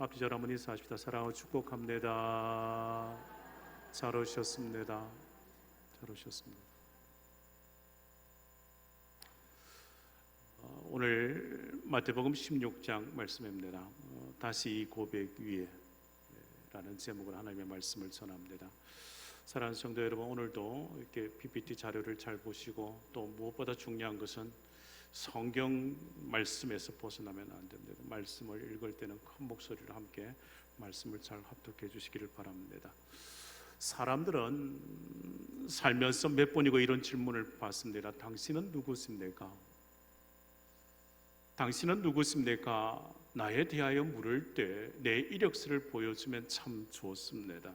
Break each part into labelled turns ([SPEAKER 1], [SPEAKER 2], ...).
[SPEAKER 1] 앞뒤 절 한번 인사하십시다. 사랑하고 축복합니다. 잘 오셨습니다. 잘 오셨습니다. 오늘 마태복음 16장 말씀입니다. 다시 이 고백 위에 라는 제목으로 하나님의 말씀을 전합니다. 사랑하는 성도 여러분, 오늘도 이렇게 PPT 자료를 잘 보시고 또 무엇보다 중요한 것은 성경 말씀에서 벗어나면 안 됩니다. 말씀을 읽을 때는 큰 목소리로 함께 말씀을 잘 합독해 주시기를 바랍니다. 사람들은 살면서 몇 번이고 이런 질문을 받습니다. 당신은 누구십니까? 당신은 누구십니까? 나에 대하여 물을 때 내 이력서를 보여주면 참 좋습니다.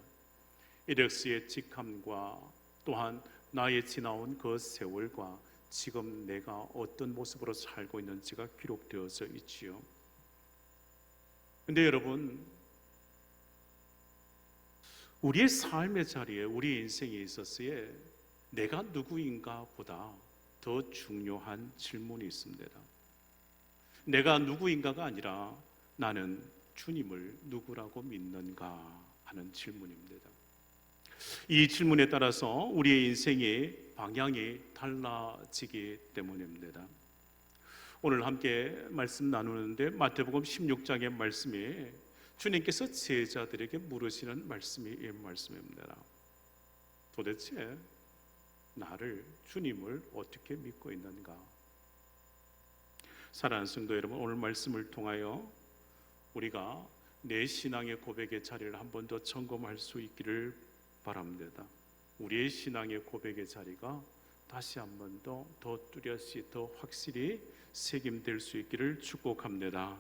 [SPEAKER 1] 이력서의 직함과 또한 나의 지나온 그 세월과 지금 내가 어떤 모습으로 살고 있는지가 기록되어져 있지요. 근데 여러분, 우리의 삶의 자리에, 우리 인생에 있어서의 내가 누구인가 보다 더 중요한 질문이 있습니다. 내가 누구인가가 아니라 나는 주님을 누구라고 믿는가 하는 질문입니다. 이 질문에 따라서 우리의 인생의 방향이 달라지기 때문입니다. 오늘 함께 말씀 나누는데 마태복음 16장의 말씀이 주님께서 제자들에게 물으시는 말씀이 이 말씀입니다. 도대체 나를, 주님을 어떻게 믿고 있는가? 사랑하는 성도 여러분, 오늘 말씀을 통하여 우리가 내 신앙의 고백의 자리를 한 번 더 점검할 수 있기를 바랍니다. 우리의 신앙의 고백의 자리가 다시 한 번 더 뚜렷이 더 확실히 새김될 수 있기를 축복합니다.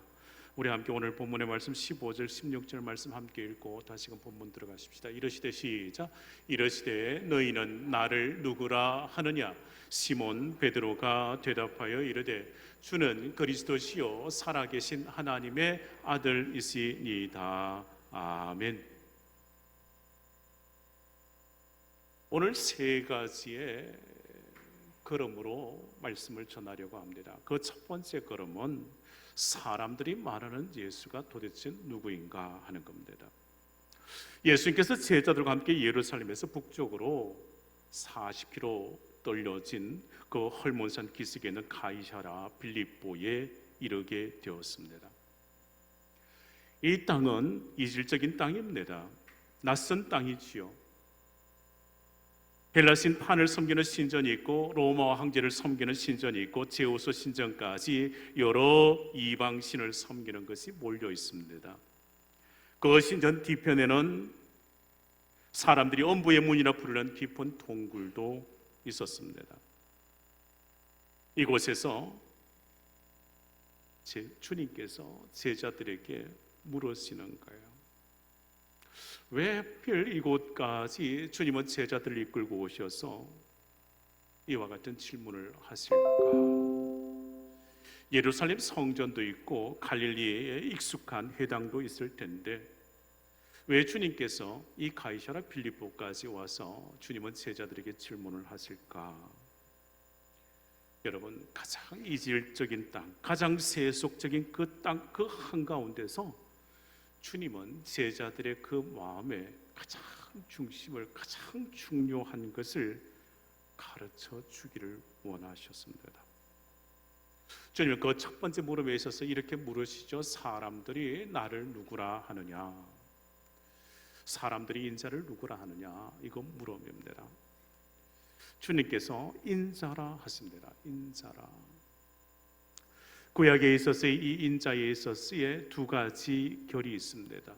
[SPEAKER 1] 우리 함께 오늘 본문의 말씀 15절 16절 말씀 함께 읽고 다시금 본문 들어가십시다. 이르시되 시작. 이르시되 너희는 나를 누구라 하느냐? 시몬 베드로가 대답하여 이르되 주는 그리스도시요 살아계신 하나님의 아들이시니이다. 아멘. 오늘 세 가지의 걸음으로 말씀을 전하려고 합니다. 그 첫 번째 걸음은 사람들이 말하는 예수가 도대체 누구인가 하는 겁니다. 예수님께서 제자들과 함께 예루살렘에서 북쪽으로 40km 떨려진 그 헐몬산 기슭에 있는 가이사랴 빌립보에 이르게 되었습니다. 이 땅은 이질적인 땅입니다. 낯선 땅이지요. 헬라신 판을 섬기는 신전이 있고 로마 황제를 섬기는 신전이 있고 제우스 신전까지 여러 이방신을 섬기는 것이 몰려 있습니다. 그 신전 뒤편에는 사람들이 엄부의 문이라 부르는 깊은 동굴도 있었습니다. 이곳에서 주님께서 제자들에게 물으시는 거예요. 왜 하필 이곳까지 주님은 제자들을 이끌고 오셔서 이와 같은 질문을 하실까? 예루살렘 성전도 있고 갈릴리에 익숙한 회당도 있을 텐데 왜 주님께서 이 가이사랴 빌립보까지 와서 주님은 제자들에게 질문을 하실까? 여러분, 가장 이질적인 땅, 가장 세속적인 그 땅, 그 한가운데서 주님은 제자들의 그 마음의 가장 중심을, 가장 중요한 것을 가르쳐 주기를 원하셨습니다. 주님은 그 첫 번째 물음에 있어서 이렇게 물으시죠. 사람들이 나를 누구라 하느냐? 사람들이 인자를 누구라 하느냐? 이거 물음입니다. 주님께서 인자라 하십니다. 인자라. 구약에 있어서의 이 인자에 있어서의 두 가지 결이 있습니다.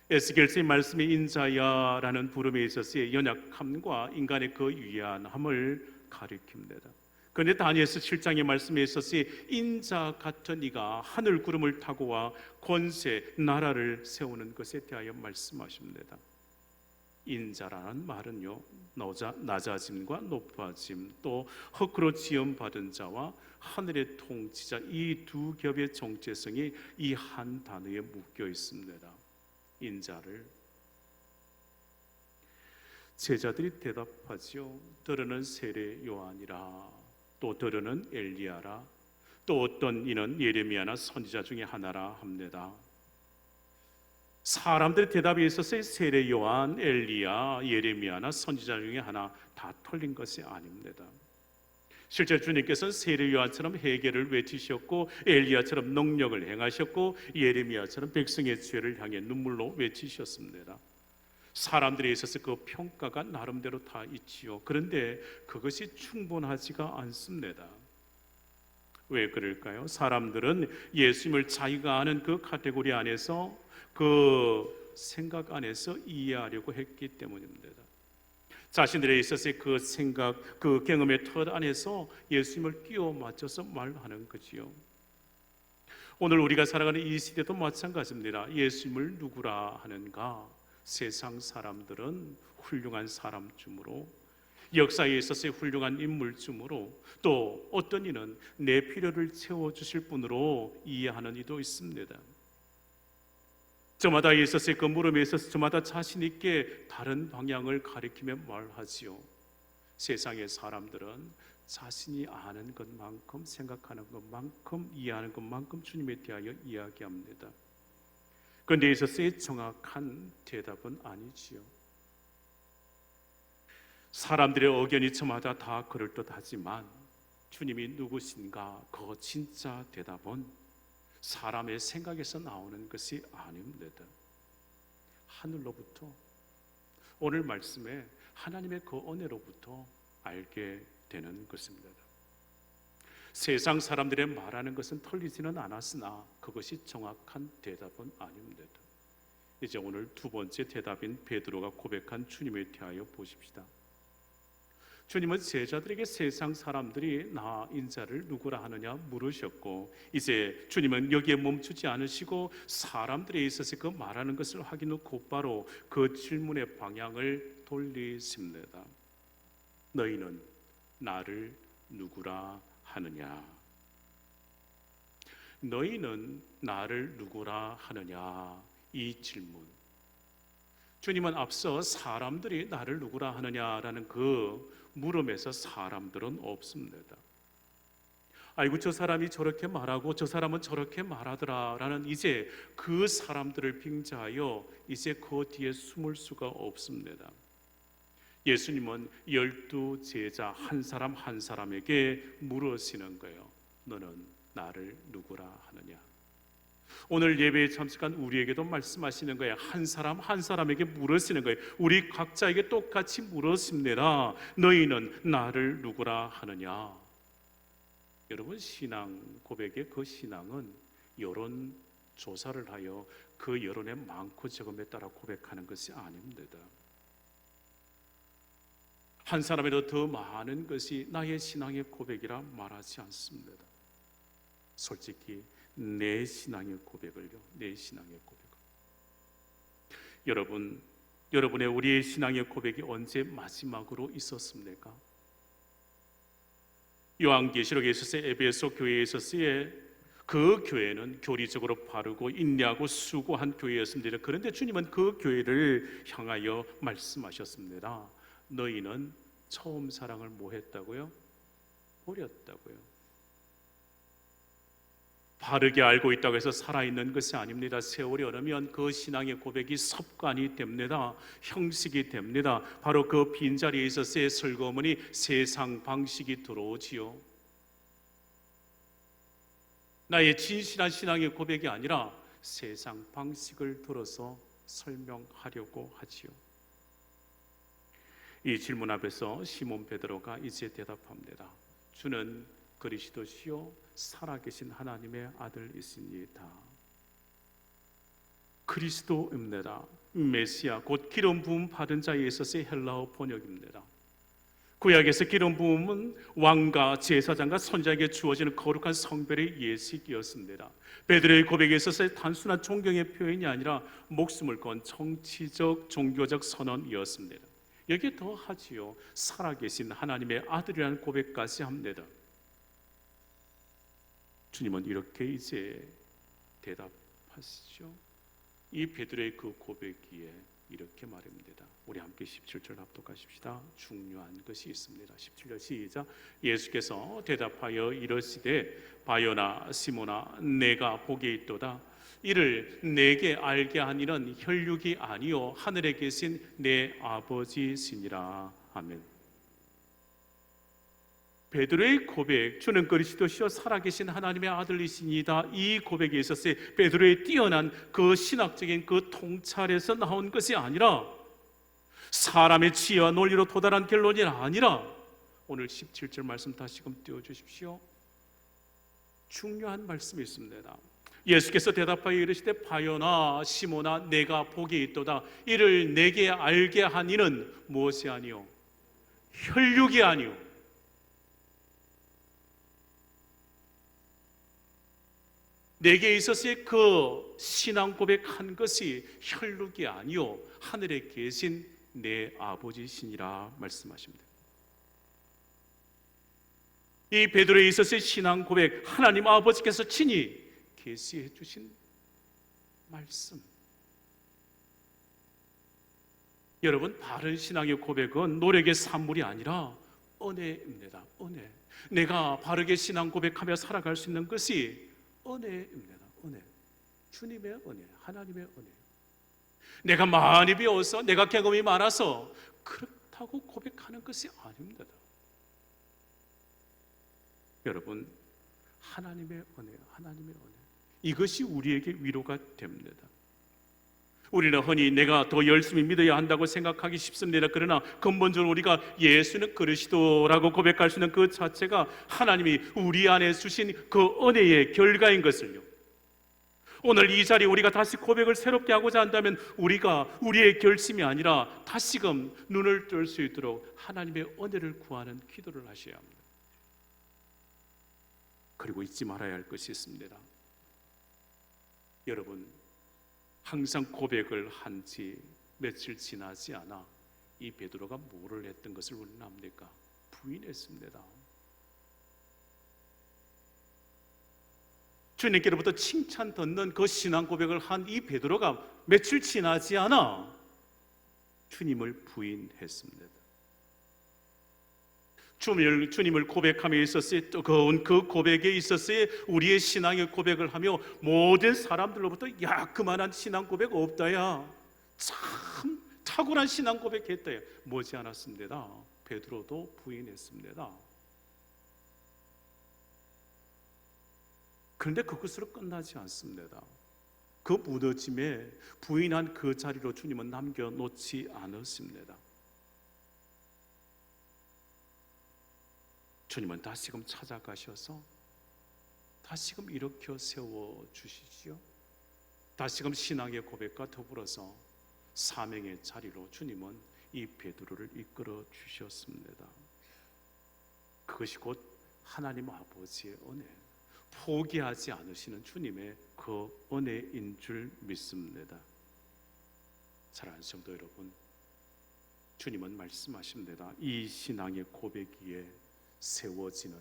[SPEAKER 1] 에스겔서의 말씀의 인자야라는 부름에 있어서의 연약함과 인간의 그 유한함을 가리킵니다. 그런데 다니엘서 7장의 말씀에 있어서의 인자 같은 이가 하늘 구름을 타고 와 권세, 나라를 세우는 것에 대하여 말씀하십니다. 인자라는 말은요, 낮아짐과 높아짐, 또 흙으로 지음받은 자와 하늘의 통치자, 이 두 겹의 정체성이 이 한 단어에 묶여 있습니다. 인자를. 제자들이 대답하지요. 들으는 세례 요한이라, 또 들으는 엘리야라, 또 어떤 이는 예레미야나 선지자 중에 하나라 합니다. 사람들의 대답에 있어서 세례 요한, 엘리야, 예레미야나 선지자 중에 하나 다 틀린 것이 아닙니다. 실제 주님께서는 세례 요한처럼 회개를 외치셨고, 엘리야처럼 능력을 행하셨고, 예레미야처럼 백성의 죄를 향해 눈물로 외치셨습니다. 사람들에 있어서 그 평가가 나름대로 다 있지요. 그런데 그것이 충분하지가 않습니다. 왜 그럴까요? 사람들은 예수님을 자기가 아는 그 카테고리 안에서, 그 생각 안에서 이해하려고 했기 때문입니다. 자신들에 있어서의 그 생각, 그 경험의 틀 안에서 예수님을 끼워 맞춰서 말하는 거지요. 오늘 우리가 살아가는 이 시대도 마찬가지입니다. 예수님을 누구라 하는가? 세상 사람들은 훌륭한 사람쯤으로, 역사에 있어서의 훌륭한 인물쯤으로, 또 어떤 이는 내 필요를 채워주실 분으로 이해하는 이도 있습니다. 저마다 있어서의 그 물음에 있어서 저마다 자신 있게 다른 방향을 가리키며 말하지요. 세상의 사람들은 자신이 아는 것만큼, 생각하는 것만큼, 이해하는 것만큼 주님에 대하여 이야기합니다. 그런데 있어서의 정확한 대답은 아니지요. 사람들의 의견이 저마다 다 그럴듯하지만 주님이 누구신가? 그 진짜 대답은 사람의 생각에서 나오는 것이 아닙니다. 하늘로부터, 오늘 말씀에 하나님의 그 은혜로부터 알게 되는 것입니다. 세상 사람들의 말하는 것은 틀리지는 않았으나 그것이 정확한 대답은 아닙니다. 이제 오늘 두 번째 대답인 베드로가 고백한 주님에 대하여 보십시다. 주님은 제자들에게 세상 사람들이 나 인자를 누구라 하느냐 물으셨고, 이제 주님은 여기에 멈추지 않으시고 사람들에 있어서 그 말하는 것을 확인 후 곧바로 그 질문의 방향을 돌리십니다. 너희는 나를 누구라 하느냐? 너희는 나를 누구라 하느냐? 이 질문, 주님은 앞서 사람들이 나를 누구라 하느냐라는 그 물음에서 사람들은 없습니다. 아이고 저 사람이 저렇게 말하고 저 사람은 저렇게 말하더라라는 이제 그 사람들을 빙자하여 이제 그 뒤에 숨을 수가 없습니다. 예수님은 12 제자 한 사람 한 사람에게 물으시는 거예요. 너는 나를 누구라 하느냐? 오늘 예배에 참석한 우리에게도 말씀하시는 거예요. 한 사람 한 사람에게 물으시는 거예요. 우리 각자에게 똑같이 물으십니다. 너희는 나를 누구라 하느냐? 여러분, 신앙 고백의 그 신앙은 여론 조사를 하여 그 여론의 많고 적음에 따라 고백하는 것이 아닙니다. 한 사람에도 더 많은 것이 나의 신앙의 고백이라 말하지 않습니다. 솔직히 내 신앙의 고백을요, 내 신앙의 고백을. 여러분의 우리의 신앙의 고백이 언제 마지막으로 있었습니까? 요한계시록에 있어서 에베소 교회에 있었어요. 그 교회는 교리적으로 바르고 인내하고 수고한 교회였습니다. 그런데 주님은 그 교회를 향하여 말씀하셨습니다. 너희는 처음 사랑을 뭐 했다고요? 버렸다고요. 바르게 알고 있다고 해서 살아있는 것이 아닙니다. 세월이 흐르면 그 신앙의 고백이 습관이 됩니다. 형식이 됩니다. 바로 그 빈자리에 있어서의 슬거머니 세상 방식이 들어오지요. 나의 진실한 신앙의 고백이 아니라 세상 방식을 들어서 설명하려고 하지요. 이 질문 앞에서 시몬 베드로가 이제 대답합니다. 주는 그리스도시요 살아계신 하나님의 아들이십니다. 그리스도입니다. 메시아, 곧 기름 부음 받은 자에 있어서의 헬라어 번역입니다. 구약에서 기름 부음은 왕과 제사장과 선지자에게 주어지는 거룩한 성별의 예식이었습니다. 베드로의 고백에 있어서의 단순한 존경의 표현이 아니라 목숨을 건 정치적 종교적 선언이었습니다. 여기에 더 하지요. 살아계신 하나님의 아들이라는 고백까지 합니다. 주님은 이렇게 이제 대답하시죠. 이 베드로의 그 고백기에 이렇게 말합니다. 우리 함께 17절 합독하십시다. 중요한 것이 있습니다. 17절 시작. 예수께서 대답하여 이르시되 바요나 시몬아 내가 복이 있도다. 이를 내게 알게 한 이는 혈육이 아니요 하늘에 계신 내 아버지시니라. 아멘. 베드로의 고백, 주는 그리스도시요 살아계신 하나님의 아들이시니다. 이 고백에 있어서 베드로의 뛰어난 그 신학적인 그 통찰에서 나온 것이 아니라 사람의 지혜와 논리로 도달한 결론이 아니라 오늘 17절 말씀 다시금 띄워주십시오. 중요한 말씀이 있습니다. 예수께서 대답하여 이르시되 바요나 시몬아 내가 복이 있도다. 이를 내게 알게 한 이는 무엇이 아니요 혈육이 아니요 내게 있어서의 그 신앙 고백한 것이 혈육이 아니요 하늘에 계신 내 아버지시니라 말씀하십니다. 이 베드로에 있어서의 신앙 고백, 하나님 아버지께서 친히 계시해 주신 말씀. 여러분, 바른 신앙의 고백은 노력의 산물이 아니라 은혜입니다. 은혜. 내가 바르게 신앙 고백하며 살아갈 수 있는 것이 은혜입니다. 은혜. 주님의 은혜, 하나님의 은혜. 내가 많이 배워서, 내가 경험이 많아서 그렇다고 고백하는 것이 아닙니다. 여러분, 하나님의 은혜, 하나님의 은혜. 이것이 우리에게 위로가 됩니다. 우리는 흔히 내가 더 열심히 믿어야 한다고 생각하기 쉽습니다. 그러나 근본적으로 우리가 예수는 그리스도라고 고백할 수 있는 그 자체가 하나님이 우리 안에 주신 그 은혜의 결과인 것을요, 오늘 이 자리에 우리가 다시 고백을 새롭게 하고자 한다면 우리가 우리의 결심이 아니라 다시금 눈을 뜰 수 있도록 하나님의 은혜를 구하는 기도를 하셔야 합니다. 그리고 잊지 말아야 할 것이 있습니다. 여러분, 항상 고백을 한 지 며칠 지나지 않아 이 베드로가 뭐를 했던 것을 우리는 압니까? 부인했습니다. 주님께로부터 칭찬 듣는 그 신앙 고백을 한 이 베드로가 며칠 지나지 않아 주님을 부인했습니다. 주님을 고백함에 있었어요. 뜨거운 그 고백에 있었어요. 우리의 신앙의 고백을 하며 모든 사람들로부터 야 그만한 신앙 고백 없다야, 참 탁월한 신앙 고백했다야 뭐지 않았습니다. 베드로도 부인했습니다. 그런데 그것으로 끝나지 않습니다. 그 무너짐에 부인한 그 자리로 주님은 남겨놓지 않았습니다. 주님은 다시금 찾아가셔서 다시금 일으켜 세워주시지요. 다시금 신앙의 고백과 더불어서 사명의 자리로 주님은 이 베드로를 이끌어 주셨습니다. 그것이 곧 하나님 아버지의 은혜, 포기하지 않으시는 주님의 그 은혜인 줄 믿습니다. 사랑하는 성도 여러분, 주님은 말씀하십니다. 이 신앙의 고백 위에 세워지는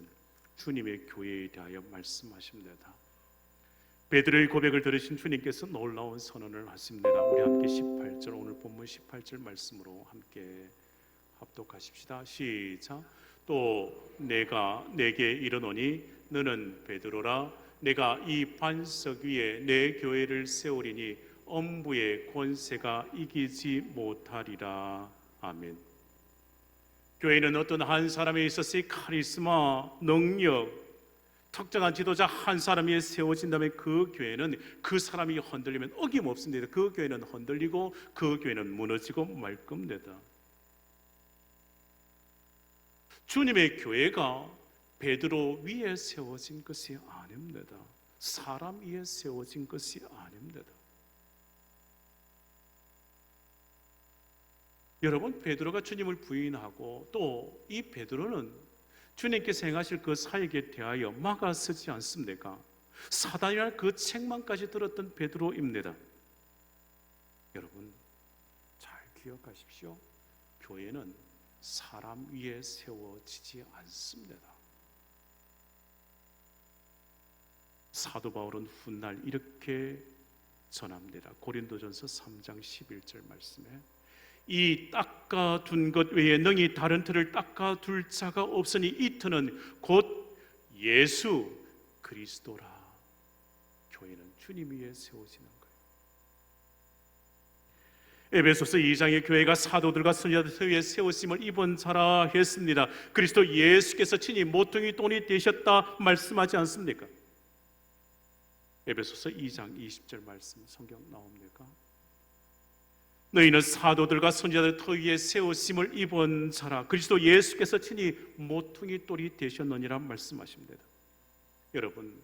[SPEAKER 1] 주님의 교회에 대하여 말씀하십니다. 베드로의 고백을 들으신 주님께서 놀라운 선언을 하십니다. 우리 함께 18절, 오늘 본문 18절 말씀으로 함께 합독하십시다. 시작. 또 내가 내게 이르노니 너는 베드로라. 내가 이 반석 위에 내 교회를 세우리니 엄부의 권세가 이기지 못하리라. 아멘. 교회는 어떤 한 사람에 있어서의 카리스마, 능력, 특정한 지도자 한 사람이 세워진다면 그 교회는 그 사람이 흔들리면 어김없습니다. 그 교회는 흔들리고 그 교회는 무너지고 말 겁니다. 주님의 교회가 베드로 위에 세워진 것이 아닙니다. 사람 위에 세워진 것이 아닙니다. 여러분, 베드로가 주님을 부인하고 또 이 베드로는 주님께서 행하실 그 사역에 대하여 막아서지 않습니까? 사단이라는 그 책망까지 들었던 베드로입니다. 여러분, 잘 기억하십시오. 교회는 사람 위에 세워지지 않습니다. 사도 바울은 훗날 이렇게 전합니다. 고린도전서 3장 11절 말씀에 이 닦아둔 것 외에 능히 다른 틀을 닦아둘 자가 없으니 이 틀은 곧 예수 그리스도라. 교회는 주님 위에 세워지는 거예요. 에베소서 2장의 교회가 사도들과 선지자들 위에 세우심을 입은 자라 했습니다. 그리스도 예수께서 친히 모퉁이 돌이 되셨다 말씀하지 않습니까? 에베소서 2장 20절 말씀 성경 나옵니까? 너희는 사도들과 선지자들 터 위에 세우심을 입은 자라. 그리스도 예수께서 친히 모퉁이 돌이 되셨느니라 말씀하십니다. 여러분,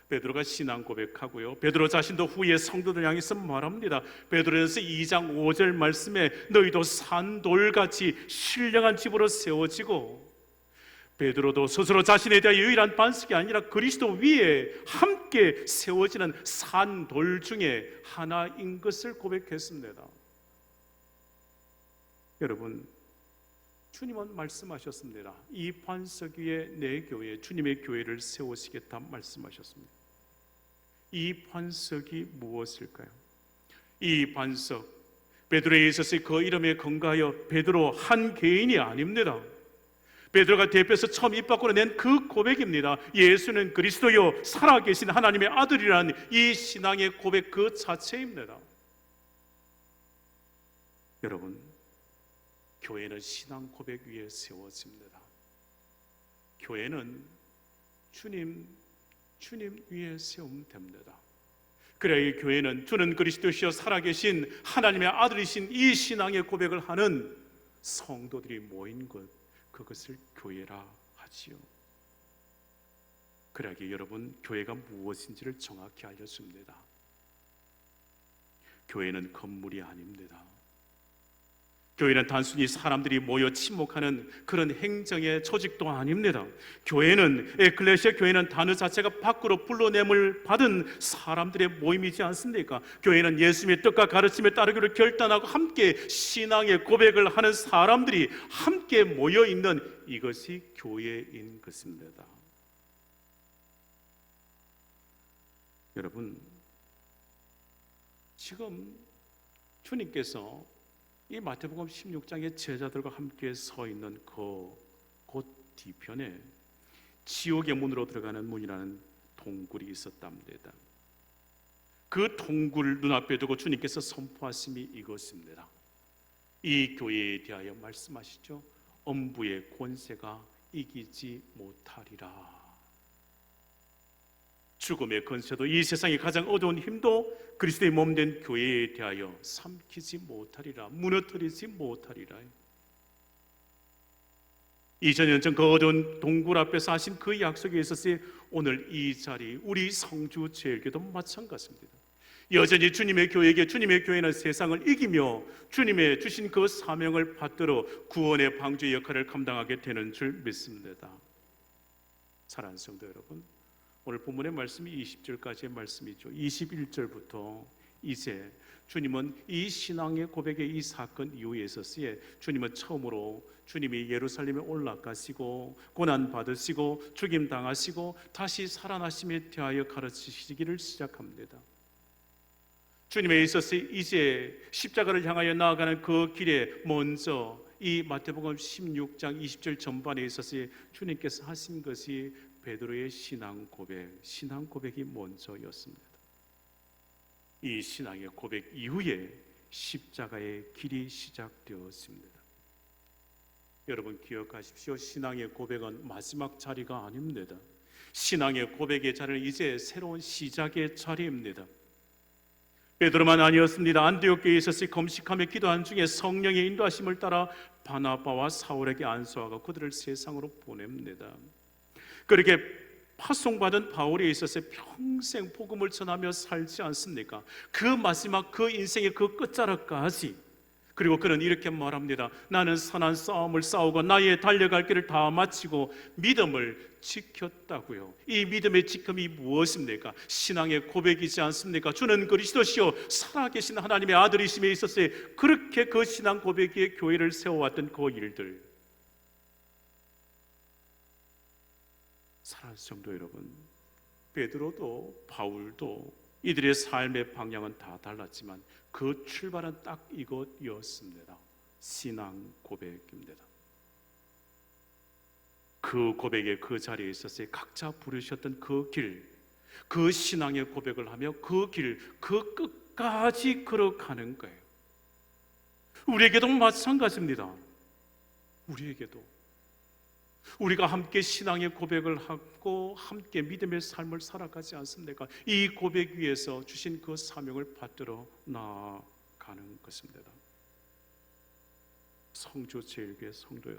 [SPEAKER 1] 베드로가 신앙 고백하고요, 베드로 자신도 후에 성도들 향해서 말합니다. 베드로전서 2장 5절 말씀에 너희도 산돌같이 신령한 집으로 세워지고, 베드로도 스스로 자신에 대하여 유일한 반석이 아니라 그리스도 위에 함께 세워지는 산돌 중에 하나인 것을 고백했습니다. 여러분, 주님은 말씀하셨습니다. 이 반석 위에 내 교회, 주님의 교회를 세우시겠다 말씀하셨습니다. 이 반석이 무엇일까요? 이 반석, 베드로에 있어서 그 이름에 근거하여 베드로 한 개인이 아닙니다. 베드로가 대표해서 처음 입 밖으로 낸 그 고백입니다. 예수는 그리스도요 살아계신 하나님의 아들이라는 이 신앙의 고백 그 자체입니다. 여러분, 교회는 신앙 고백 위에 세워집니다. 교회는 주님 위에 세우면 됩니다. 그래야 이 교회는 주는 그리스도시여 살아계신 하나님의 아들이신 이 신앙의 고백을 하는 성도들이 모인 것, 그것을 교회라 하지요. 그래야 여러분, 교회가 무엇인지를 정확히 알려줍니다. 교회는 건물이 아닙니다. 교회는 단순히 사람들이 모여 침묵하는 그런 행정의 조직도 아닙니다. 교회는, 에클레시아 교회는 단어 자체가 밖으로 불러냄을 받은 사람들의 모임이지 않습니까? 교회는 예수님의 뜻과 가르침에 따르기로 결단하고 함께 신앙의 고백을 하는 사람들이 함께 모여 있는 이것이 교회인 것입니다. 여러분, 지금 주님께서 이 마태복음 16장의 제자들과 함께 서 있는 그 뒤편에 지옥의 문으로 들어가는 문이라는 동굴이 있었답니다. 그 동굴 눈앞에 두고 주님께서 선포하심이 이것입니다. 이 교회에 대하여 말씀하시죠. 엄부의 권세가 이기지 못하리라. 죽음의 권세도 이 세상의 가장 어두운 힘도 그리스도의 몸된 교회에 대하여 삼키지 못하리라, 무너뜨리지 못하리라. 2000년 전 그 어두운 동굴 앞에서 하신 그 약속에 있어서 오늘 이 자리, 우리 성주 제일교도 마찬가지입니다. 여전히 주님의 교회에게, 주님의 교회는 세상을 이기며 주님의 주신 그 사명을 받들어 구원의 방주의 역할을 감당하게 되는 줄 믿습니다. 사랑하는 성도 여러분, 오늘 본문의 말씀이 20절까지의 말씀이죠. 21절부터 이제 주님은 이 신앙의 고백의 이 사건 이후에 있었어요. 주님은 처음으로 주님이 예루살렘에 올라가시고 고난받으시고 죽임당하시고 다시 살아나심에 대하여 가르치시기를 시작합니다. 주님에 있어서 이제 십자가를 향하여 나아가는 그 길에 먼저 이 마태복음 16장 20절 전반에 있어서 주님께서 하신 것이 베드로의 신앙 고백이 먼저였습니다. 이 신앙의 고백 이후에 십자가의 길이 시작되었습니다. 여러분 기억하십시오. 신앙의 고백은 마지막 자리가 아닙니다. 신앙의 고백의 자리는 이제 새로운 시작의 자리입니다. 베드로만 아니었습니다. 안디옥교회에 있어서 금식하며 기도한 중에 성령의 인도하심을 따라 바나바와 사울에게 안수하고 그들을 세상으로 보냅니다. 그렇게 파송받은 바울에 있어서 평생 복음을 전하며 살지 않습니까? 그 마지막 그 인생의 그 끝자락까지. 그리고 그는 이렇게 말합니다. 나는 선한 싸움을 싸우고 나의 달려갈 길을 다 마치고 믿음을 지켰다고요. 이 믿음의 지킴이 무엇입니까? 신앙의 고백이지 않습니까? 주는 그리스도시요 살아계신 하나님의 아들이심에 있어서 그렇게 그 신앙 고백의 교회를 세워왔던 그 일들. 사랑하는 성도 여러분, 베드로도 바울도 이들의 삶의 방향은 다 달랐지만 그 출발은 딱 이것이었습니다. 신앙 고백입니다. 그 고백의 그 자리에 있었어요. 각자 부르셨던 그 길, 그 신앙의 고백을 하며 그 길, 그 끝까지 걸어가는 거예요. 우리에게도 마찬가지입니다. 우리에게도 우리가 함께 신앙의 고백을 하고 함께 믿음의 삶을 살아가지 않습니까? 이 고백 위에서 주신 그 사명을 받들어 나아가는 것입니다. 성주 제일교회 성도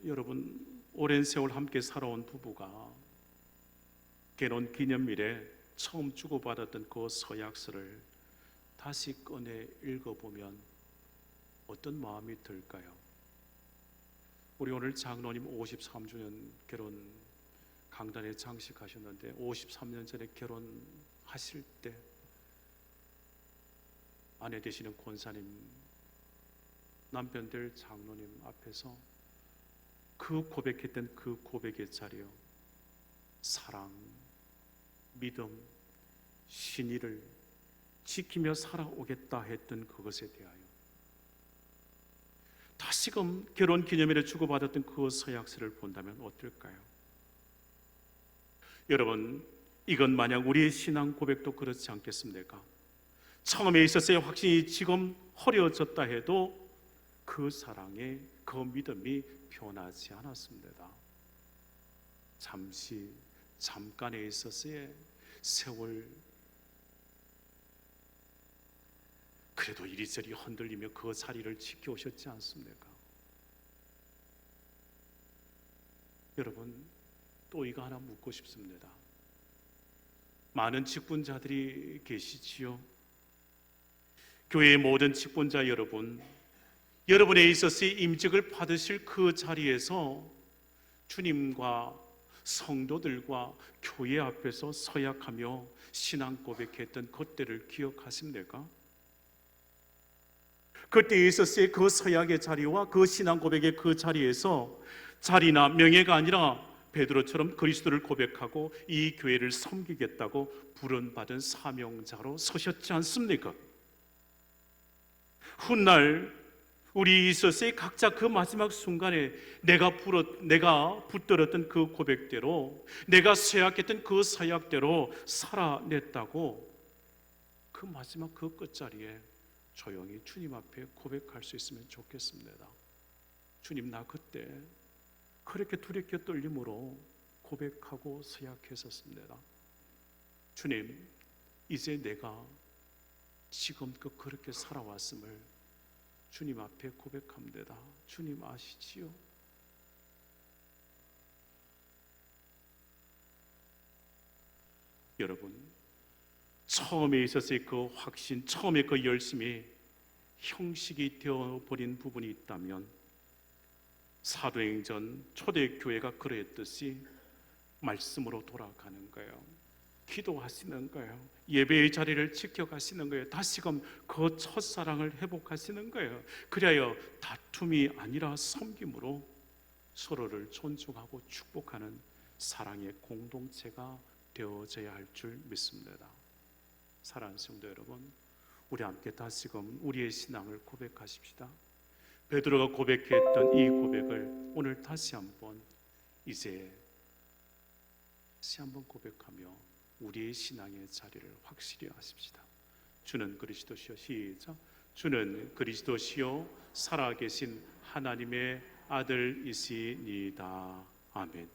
[SPEAKER 1] 여러분, 오랜 세월 함께 살아온 부부가 결혼 기념일에 처음 주고받았던 그 서약서를 다시 꺼내 읽어보면 어떤 마음이 들까요? 우리 오늘 장로님 53주년 결혼 강단에 장식하셨는데 53년 전에 결혼하실 때 아내 되시는 권사님, 남편들 장로님 앞에서 그 고백했던 그 고백의 자리요, 사랑, 믿음, 신의를 지키며 살아오겠다 했던 그것에 대하여 다시금 결혼 기념일에 주고받았던 그 서약서를 본다면 어떨까요? 여러분, 이건 만약 우리의 신앙 고백도 그렇지 않겠습니까? 처음에 있었어야 확신이 지금 허려졌다 해도 그 사랑에 그 믿음이 변하지 않았습니다. 잠깐에 있었어야 세월, 그래도 이리저리 흔들리며 그 자리를 지켜오셨지 않습니까? 여러분, 또 이거 하나 묻고 싶습니다. 많은 직분자들이 계시지요. 교회의 모든 직분자 여러분, 여러분에 있어서 임직을 받으실 그 자리에서 주님과 성도들과 교회 앞에서 서약하며 신앙 고백했던 그때를 기억하십니까? 그때에 있었을 그 서약의 자리와 그 신앙 고백의 그 자리에서 자리나 명예가 아니라 베드로처럼 그리스도를 고백하고 이 교회를 섬기겠다고 부름받은 사명자로 서셨지 않습니까? 훗날 우리 있었을 각자 그 마지막 순간에 내가 붙들었던 그 고백대로, 내가 서약했던 그 서약대로 살아냈다고 그 마지막 그 끝자리에 조용히 주님 앞에 고백할 수 있으면 좋겠습니다. 주님, 나 그때 그렇게 두렵게 떨림으로 고백하고 서약했었습니다. 주님, 이제 내가 지금껏 그렇게 살아왔음을 주님 앞에 고백합니다. 주님 아시지요? 여러분, 처음에 있었을 그 확신, 처음에 그 열심이 형식이 되어버린 부분이 있다면 사도행전 초대교회가 그랬듯이 말씀으로 돌아가는 거예요. 기도하시는 거예요. 예배의 자리를 지켜가시는 거예요. 다시금 그 첫사랑을 회복하시는 거예요. 그리하여 다툼이 아니라 섬김으로 서로를 존중하고 축복하는 사랑의 공동체가 되어져야 할 줄 믿습니다. 사랑하는 성도 여러분, 우리 함께 다시금 우리의 신앙을 고백하십시다. 베드로가 고백했던 이 고백을 오늘 다시 한번 고백하며 우리의 신앙의 자리를 확실히 하십시다. 주는 그리스도시요, 시작. 주는 그리스도시요 살아계신 하나님의 아들이시니다. 아멘.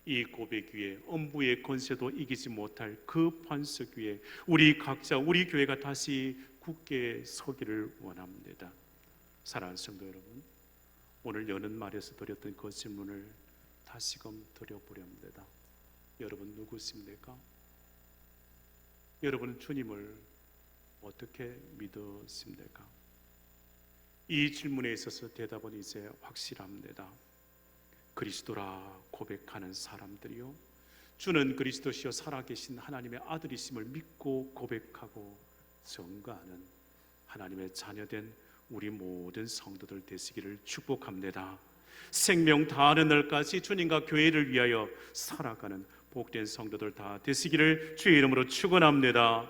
[SPEAKER 1] 이 고백 위에 음부의 권세도 이기지 못할 그 반석 위에 우리 각자, 우리 교회가 다시 굳게 서기를 원합니다. 사랑하는 성도 여러분, 오늘 여는 말에서 드렸던 그 질문을 다시금 드려보려 합니다. 여러분 누구십니까? 여러분은 주님을 어떻게 믿으십니까? 이 질문에 있어서 대답은 이제 확실합니다. 그리스도라 고백하는 사람들이요, 주는 그리스도시요 살아계신 하나님의 아들이심을 믿고 고백하고 증거하는 하나님의 자녀된 우리 모든 성도들 되시기를 축복합니다. 생명 다하는 날까지 주님과 교회를 위하여 살아가는 복된 성도들 다 되시기를 주의 이름으로 축원합니다.